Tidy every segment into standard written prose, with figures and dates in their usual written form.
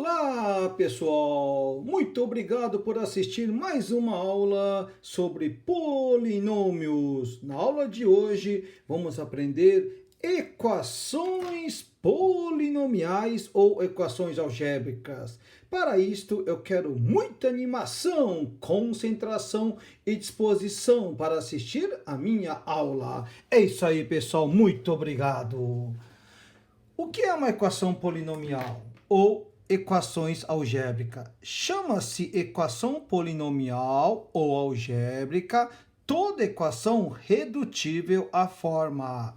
Olá, pessoal! Muito obrigado por assistir mais uma aula sobre polinômios. Na aula de hoje, vamos aprender equações polinomiais ou equações algébricas. Para isto, eu quero muita animação, concentração e disposição para assistir a minha aula. É isso aí, pessoal. Muito obrigado! O que é uma equação polinomial ou equações algébricas? Chama-se equação polinomial ou algébrica toda equação redutível à forma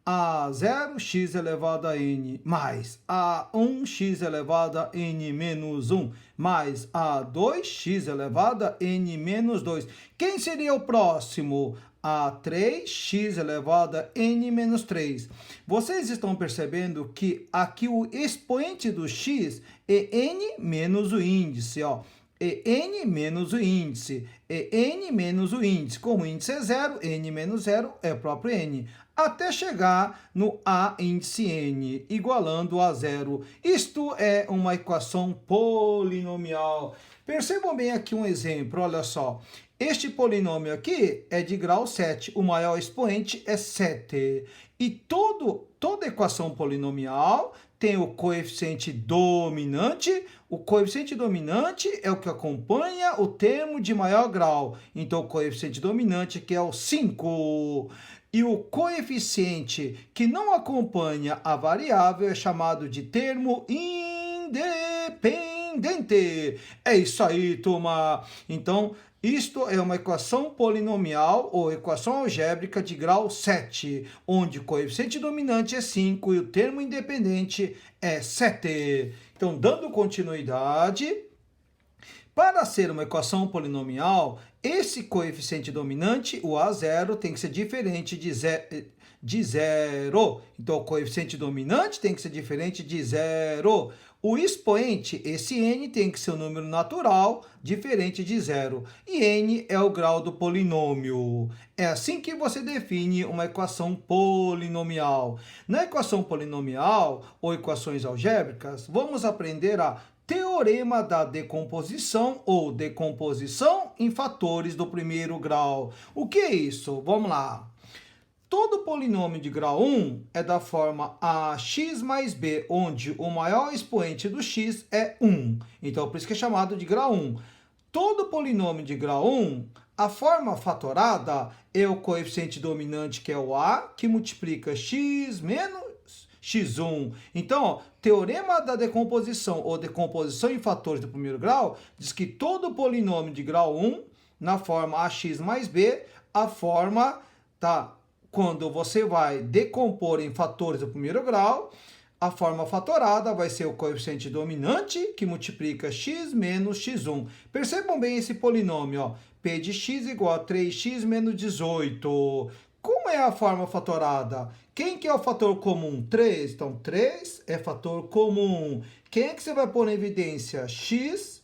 a0x elevado a n mais a1x elevado a n menos 1 mais a2x elevado a n menos 2. Quem seria o próximo? A3x elevado a n menos 3. Vocês estão percebendo que aqui o expoente do x é n menos o índice, ó. É n menos o índice, é n menos o índice. Como o índice é zero, n menos zero é o próprio n. Até chegar no a índice n, igualando a zero. Isto é uma equação polinomial. Percebam bem aqui um exemplo, olha só. Este polinômio aqui é de grau 7, o maior expoente é 7. E toda equação polinomial tem o coeficiente dominante. O coeficiente dominante é o que acompanha o termo de maior grau. Então, o coeficiente dominante aqui é o 5. E o coeficiente que não acompanha a variável é chamado de termo independente. É isso aí, turma. Então, isto é uma equação polinomial ou equação algébrica de grau 7, onde o coeficiente dominante é 5 e o termo independente é 7. Então, dando continuidade, para ser uma equação polinomial, esse coeficiente dominante, o A0, tem que ser diferente de zero. Então, o coeficiente dominante tem que ser diferente de zero. O expoente, esse n, tem que ser um número natural diferente de zero. E n é o grau do polinômio. É assim que você define uma equação polinomial. Na equação polinomial, ou equações algébricas, vamos aprender a teorema da decomposição ou decomposição em fatores do primeiro grau. O que é isso? Vamos lá. Todo polinômio de grau 1 é da forma ax mais b, onde o maior expoente do x é 1. Então, por isso que é chamado de grau 1. Todo polinômio de grau 1, a forma fatorada é o coeficiente dominante, que é o a, que multiplica x menos x1. Então, ó, teorema da decomposição ou decomposição em fatores do primeiro grau diz que todo polinômio de grau 1, na forma ax mais b, a forma tá quando você vai decompor em fatores do primeiro grau, a forma fatorada vai ser o coeficiente dominante, que multiplica x menos x1. Percebam bem esse polinômio, ó. P de x igual a 3x menos 18. Como é a forma fatorada? Quem que é o fator comum? 3. Então, 3 é fator comum. Quem é que você vai pôr na evidência? X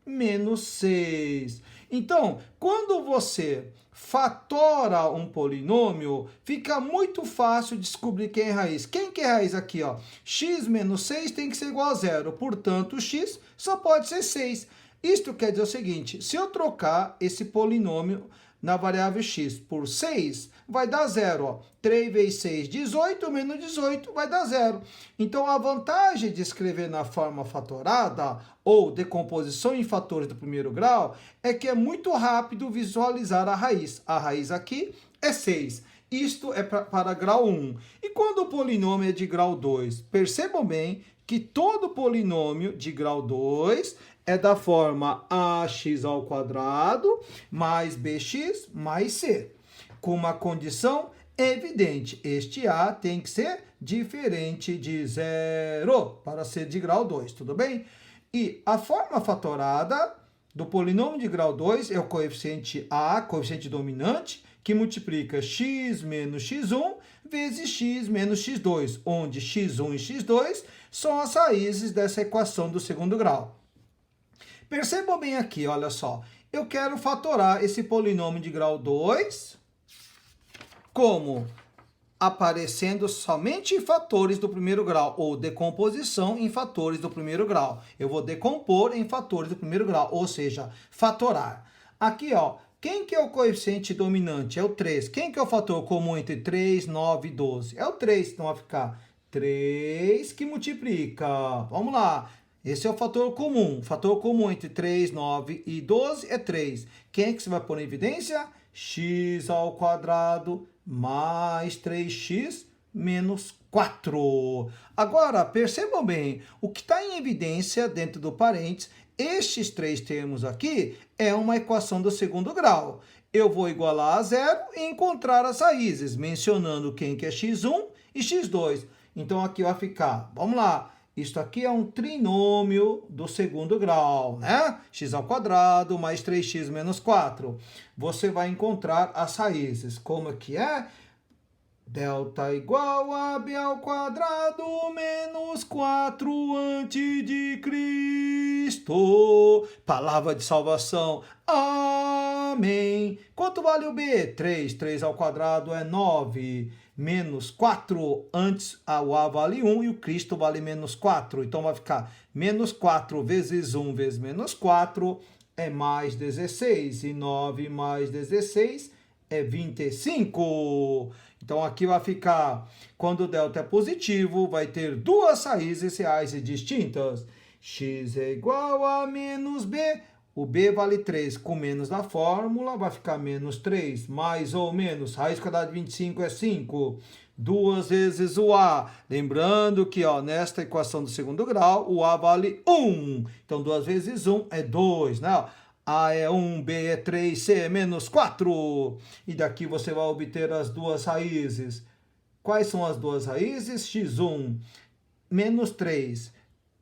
menos 6. Então, quando você fatora um polinômio, fica muito fácil descobrir quem é raiz. Quem que é raiz aqui? Ó? X menos 6 tem que ser igual a zero. Portanto, x só pode ser 6. Isto quer dizer o seguinte, se eu trocar esse polinômio na variável x por 6, vai dar zero. Ó. 3 vezes 6, 18, menos 18 vai dar zero. Então, a vantagem de escrever na forma fatorada, ou decomposição em fatores do primeiro grau, é que é muito rápido visualizar a raiz. A raiz aqui é 6. Isto é para grau 1. E quando o polinômio é de grau 2? Percebam bem que todo polinômio de grau 2 é da forma ax ao quadrado mais bx mais c. Com uma condição evidente, este a tem que ser diferente de zero para ser de grau 2, tudo bem? E a forma fatorada do polinômio de grau 2 é o coeficiente a, coeficiente dominante, que multiplica x menos x1 vezes x menos x2, onde x1 e x2 são as raízes dessa equação do segundo grau. Percebam bem aqui, olha só. Eu quero fatorar esse polinômio de grau 2 como aparecendo somente fatores do primeiro grau, ou decomposição em fatores do primeiro grau. Eu vou decompor em fatores do primeiro grau, ou seja, fatorar. Aqui, ó, quem que é o coeficiente dominante? É o 3. Quem que é o fator comum entre 3, 9 e 12? É o 3, então vai ficar 3 que multiplica. Vamos lá. Esse é o fator comum. Fator comum entre 3, 9 e 12 é 3. Quem é que você vai pôr em evidência? X ao quadrado mais 3x menos 4. Agora, percebam bem, o que está em evidência dentro do parênteses, estes três termos aqui, é uma equação do segundo grau. Eu vou igualar a zero e encontrar as raízes, mencionando quem que é x1 e x2. Então, aqui vai ficar, vamos lá, isso aqui é um trinômio do segundo grau, né? X ao quadrado mais 3x menos 4. Você vai encontrar as raízes. Como que é? Delta igual a b ao quadrado menos 4 antes de Cristo. Palavra de salvação. Amém. Quanto vale o b? 3. 3 ao quadrado é 9. Menos 4, antes o A vale 1 e o Cristo vale menos 4. Então, vai ficar menos 4 vezes 1 vezes menos 4 é mais 16. E 9 mais 16 é 25. Então, aqui vai ficar, quando o delta é positivo, vai ter duas raízes reais e distintas. X é igual a menos b. O b vale 3, com menos na fórmula, vai ficar menos 3, mais ou menos, raiz quadrada de 25 é 5, 2 vezes o a. Lembrando que ó, nesta equação do segundo grau, o a vale 1. Então, 2 vezes 1 é 2, né? A é 1, B é 3, C é menos 4. E daqui você vai obter as duas raízes. Quais são as duas raízes? x1 menos 3.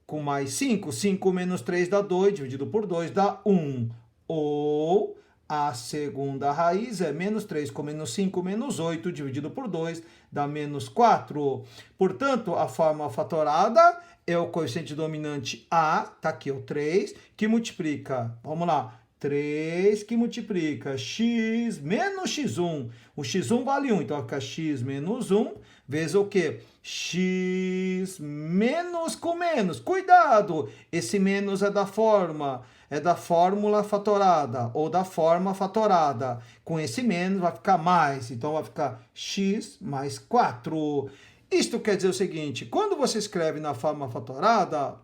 Com mais 5, 5 menos 3 dá 2, dividido por 2 dá 1. Ou a segunda raiz é menos 3 com menos 5 menos 8, dividido por 2 dá menos 4. Portanto, a forma fatorada é o coeficiente dominante A, tá aqui o 3, que multiplica, vamos lá, 3 que multiplica x menos x1. O x1 vale 1, então vai ficar x menos 1 vezes o quê? X menos com menos. Cuidado! Esse menos é da fórmula fatorada ou da forma fatorada. Com esse menos vai ficar mais, então vai ficar x mais 4. Isto quer dizer o seguinte, quando você escreve na forma fatorada,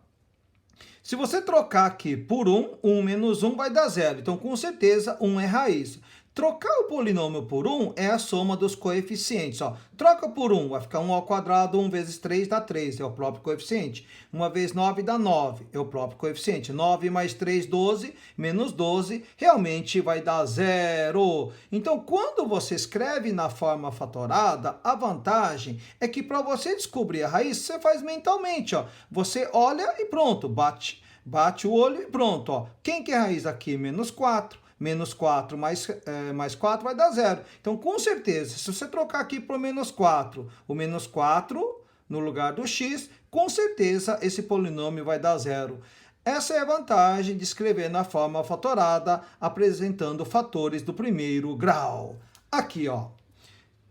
se você trocar aqui por 1, 1 menos 1 vai dar 0. Então, com certeza, 1 é raiz. Trocar o polinômio por 1 é a soma dos coeficientes. Ó. Troca por 1, vai ficar 1 ao quadrado, 1 vezes 3 dá 3, é o próprio coeficiente. 1 vezes 9 dá 9, é o próprio coeficiente. 9 mais 3, 12, menos 12, realmente vai dar 0. Então, quando você escreve na forma fatorada, a vantagem é que para você descobrir a raiz, você faz mentalmente. Ó. Você olha e pronto, bate o olho e pronto. Ó. Quem que é a raiz aqui? Menos 4. Menos 4 mais 4 vai dar 0. Então, com certeza, se você trocar aqui por menos 4, o menos 4 no lugar do x, com certeza esse polinômio vai dar 0. Essa é a vantagem de escrever na forma fatorada, apresentando fatores do primeiro grau. Aqui, ó.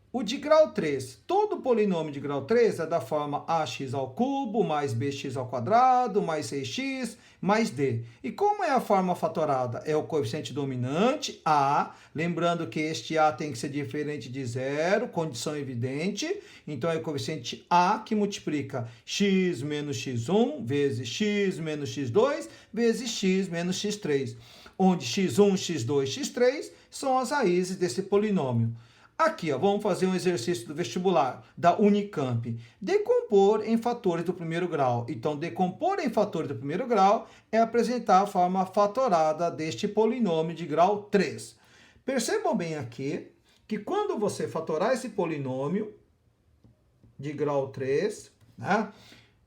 O de grau 3, todo polinômio de grau 3 é da forma ax ao cubo mais bx ao quadrado mais 6x mais d. E como é a forma fatorada? É o coeficiente dominante, a. Lembrando que este a tem que ser diferente de zero, condição evidente. Então, é o coeficiente a que multiplica x menos x1 vezes x menos x2 vezes x menos x3. Onde x1, x2, x3 são as raízes desse polinômio. Aqui, ó, vamos fazer um exercício do vestibular, da Unicamp. Decompor em fatores do primeiro grau. Então, decompor em fatores do primeiro grau é apresentar a forma fatorada deste polinômio de grau 3. Percebam bem aqui que quando você fatorar esse polinômio de grau 3, né,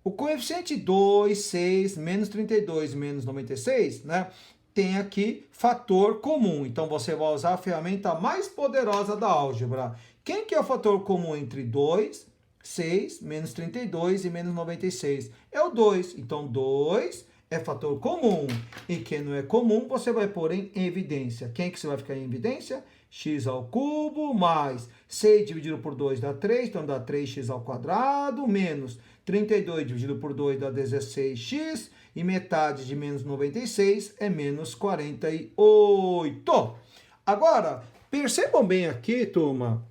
o coeficiente 2, 6, menos 32, menos 96, né, tem aqui fator comum. Então, você vai usar a ferramenta mais poderosa da álgebra. Quem que é o fator comum entre 2, 6, menos 32 e menos 96? É o 2. Então, 2 é fator comum. E quem não é comum, você vai pôr em evidência. Quem que você vai ficar em evidência? x ao cubo, mais 6 dividido por 2 dá 3, então dá 3x ao quadrado, menos 32 dividido por 2 dá 16x, e metade de menos 96 é menos 48. Agora, percebam bem aqui, turma,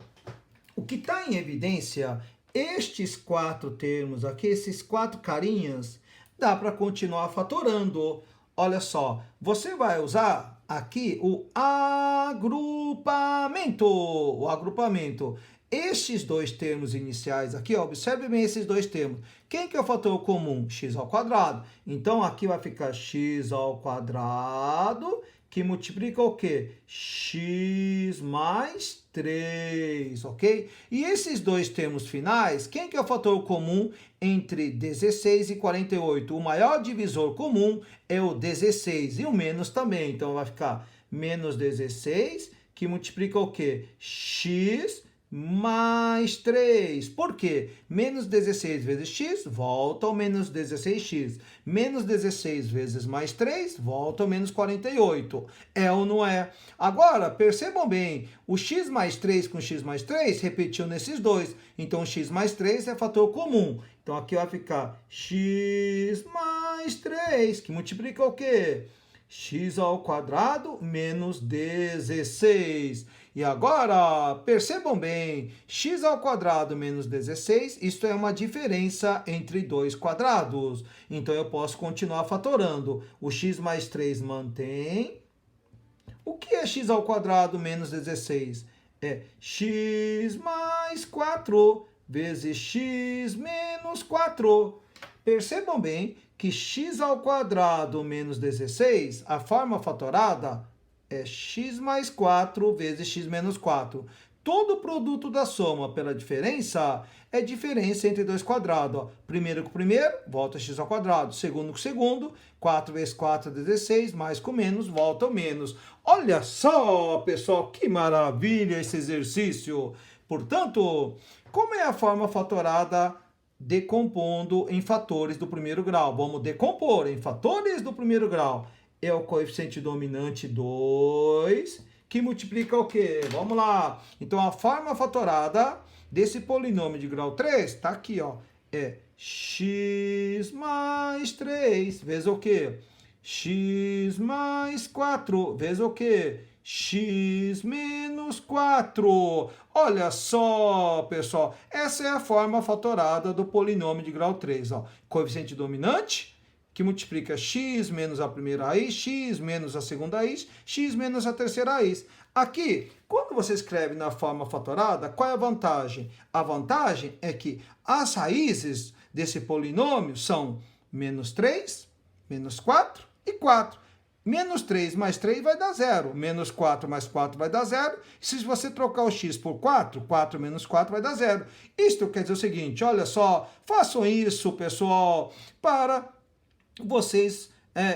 o que está em evidência, estes 4 termos aqui, esses 4 carinhas, dá para continuar fatorando. Olha só, você vai usar aqui o agrupamento. O agrupamento. Estes dois termos iniciais aqui, ó, observe bem esses dois termos. Quem que é o fator comum? X ao quadrado. Então, aqui vai ficar x ao quadrado, que multiplica o quê? X mais 3, ok? E esses dois termos finais, quem que é o fator comum entre 16 e 48? O maior divisor comum é o 16 e o menos também. Então, vai ficar menos 16, que multiplica o quê? X mais 3. Por quê? Menos 16 vezes x volta ao menos 16x. Menos 16 vezes mais 3 volta ao menos 48. É ou não é? Agora, percebam bem, o x mais 3 com x mais 3 repetiu nesses dois. Então, x mais 3 é fator comum. Então, aqui vai ficar x mais 3, que multiplica o quê? X ao quadrado menos 16. E agora, percebam bem, x ao quadrado menos 16, isto é uma diferença entre dois quadrados. Então, eu posso continuar fatorando. O x mais 3 mantém. O que é x ao quadrado menos 16? É x mais 4 vezes x menos 4. Percebam bem que x ao quadrado menos 16, a forma fatorada é x mais 4 vezes x menos 4. Todo produto da soma pela diferença é diferença entre dois quadrados. Ó. Primeiro com primeiro, volta x ao quadrado. Segundo com segundo, 4 vezes 4 é 16, mais com menos, volta ao menos. Olha só, pessoal, que maravilha esse exercício. Portanto, como é a forma fatorada decompondo em fatores do primeiro grau? Vamos decompor em fatores do primeiro grau. É o coeficiente dominante 2, que multiplica o quê? Vamos lá. Então, a forma fatorada desse polinômio de grau 3 está aqui, ó. É x mais 3 vezes o quê? X mais 4 vezes o quê? X menos 4. Olha só, pessoal. Essa é a forma fatorada do polinômio de grau 3. Ó. Coeficiente dominante, que multiplica x menos a primeira raiz, x menos a segunda raiz, x menos a terceira raiz. Aqui, quando você escreve na forma fatorada, qual é a vantagem? A vantagem é que as raízes desse polinômio são menos 3, menos 4 e 4. Menos 3 mais 3 vai dar 0. Menos 4 mais 4 vai dar 0. Se você trocar o x por 4, 4 menos 4 vai dar 0. Isto quer dizer o seguinte, olha só, façam isso, pessoal, para vocês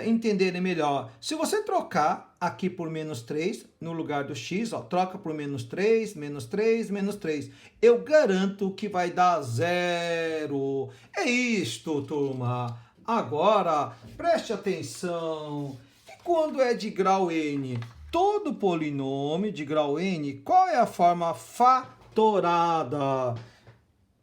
entenderem melhor. Se você trocar aqui por menos 3, no lugar do x, ó, troca por menos 3, menos 3, menos 3. Eu garanto que vai dar 0. É isto, turma. Agora, preste atenção. E quando é de grau n, todo polinômio de grau n, qual é a forma fatorada?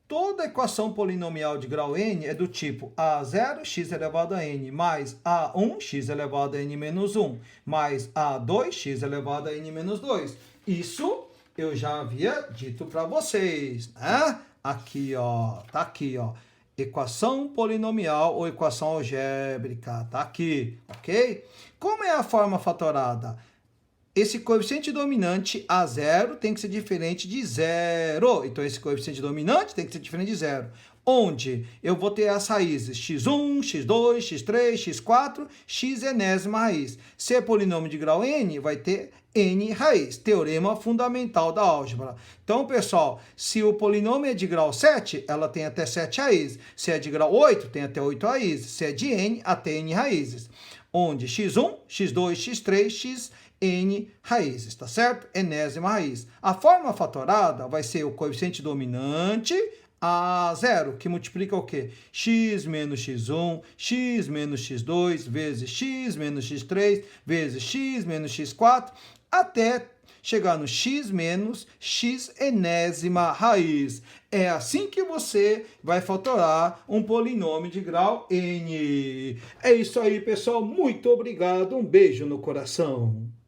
Toda equação polinomial de grau n é do tipo a0, x elevado a n, mais a1, x elevado a n menos 1, mais a2, x elevado a n menos 2. Isso eu já havia dito para vocês, né? Aqui, ó, tá aqui, ó. Equação polinomial ou equação algébrica, tá aqui, ok? Como é a forma fatorada? Esse coeficiente dominante A0 tem que ser diferente de 0. Então, esse coeficiente dominante tem que ser diferente de 0. Onde eu vou ter as raízes x1, x2, x3, x4, x enésima raiz. Se é polinômio de grau n, vai ter n raiz. Teorema fundamental da álgebra. Então, pessoal, se o polinômio é de grau 7, ela tem até 7 raízes. Se é de grau 8, tem até 8 raízes. Se é de n, até n raízes. Onde x1, x2, x3, x n raízes, tá certo? Enésima raiz. A forma fatorada vai ser o coeficiente dominante, a zero, que multiplica o quê? X menos x1, x menos x2, vezes x menos x3, vezes x menos x4, até chegar no x menos x enésima raiz. É assim que você vai fatorar um polinômio de grau n. É isso aí, pessoal. Muito obrigado. Um beijo no coração.